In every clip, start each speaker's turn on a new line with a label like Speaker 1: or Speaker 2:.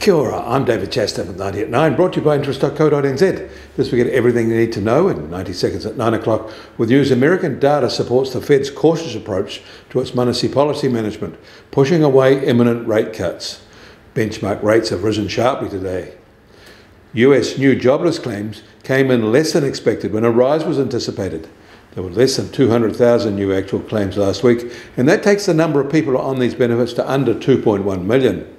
Speaker 1: Kia ora, I'm David Chaston with 90 at 9, brought to you by interest.co.nz. This we get everything you need to know in 90 seconds at 9 o'clock. With news, American data supports the Fed's cautious approach to its monetary policy management, pushing away imminent rate cuts. Benchmark rates have risen sharply today. US new jobless claims came in less than expected when a rise was anticipated. There were less than 200,000 new actual claims last week, and that takes the number of people on these benefits to under 2.1 million.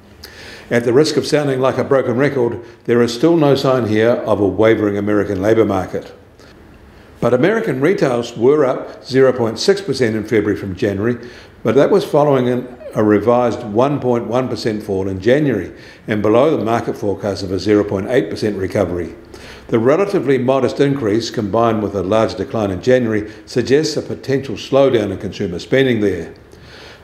Speaker 1: At the risk of sounding like a broken record, there is still no sign here of a wavering American labour market. But American retails were up 0.6% in February from January, but that was following a revised 1.1% fall in January and below the market forecast of a 0.8% recovery. The relatively modest increase, combined with a large decline in January, suggests a potential slowdown in consumer spending there.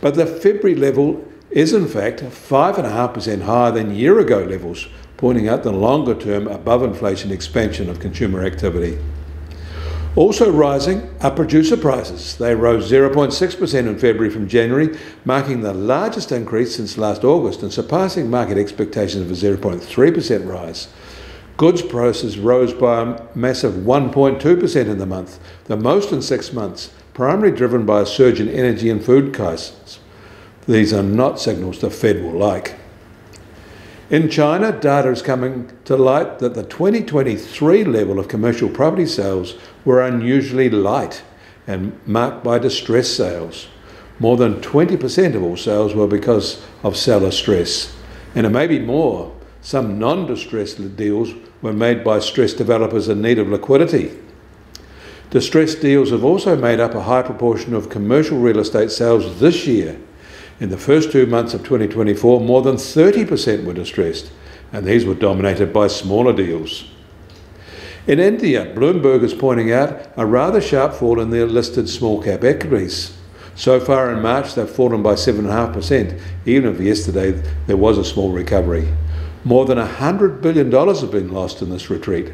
Speaker 1: But the February level is in fact 5.5% higher than year-ago levels, pointing out the longer-term above-inflation expansion of consumer activity. Also rising are producer prices. They rose 0.6% in February from January, marking the largest increase since last August and surpassing market expectations of a 0.3% rise. Goods prices rose by a massive 1.2% in the month, the most in 6 months, primarily driven by a surge in energy and food costs. These are not signals the Fed will like. In China, data is coming to light that the 2023 level of commercial property sales were unusually light and marked by distressed sales. More than 20% of all sales were because of seller stress. And it may be more. Some non-distressed deals were made by stressed developers in need of liquidity. Distressed deals have also made up a high proportion of commercial real estate sales this year. In the first 2 months of 2024, more than 30% were distressed, and these were dominated by smaller deals. In India, Bloomberg is pointing out a rather sharp fall in their listed small-cap equities. So far in March, they've fallen by 7.5%, even if yesterday there was a small recovery. More than $100 billion have been lost in this retreat,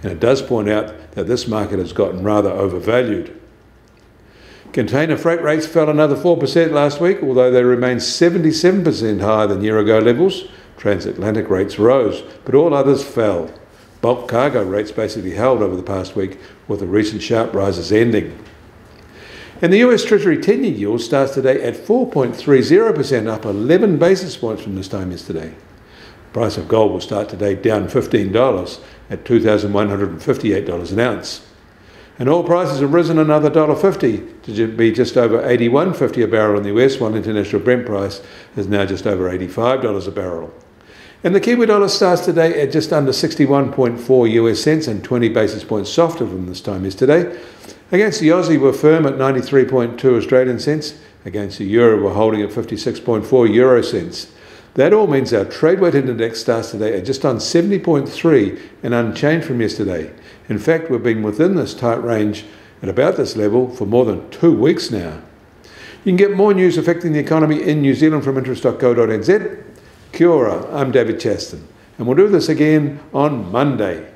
Speaker 1: and it does point out that this market has gotten rather overvalued. Container freight rates fell another 4% last week, although they remain 77% higher than year-ago levels. Transatlantic rates rose, but all others fell. Bulk cargo rates basically held over the past week, with the recent sharp rises ending. And the US Treasury 10-year yield starts today at 4.30%, up 11 basis points from this time yesterday. The price of gold will start today down $15 at $2,158 an ounce. And oil prices have risen another $1.50 to be just over $81.50 a barrel in the US, while international Brent price is now just over $85 a barrel. And the Kiwi dollar starts today at just under 61.4 US cents and 20 basis points softer from this time yesterday. Against the Aussie, we're firm at 93.2 Australian cents. Against the euro, we're holding at 56.4 euro cents. That all means our trade weight index starts today at just on 70.3 and unchanged from yesterday. In fact, we've been within this tight range at about this level for more than 2 weeks now. You can get more news affecting the economy in New Zealand from interest.co.nz. Kia ora, I'm David Chaston, and we'll do this again on Monday.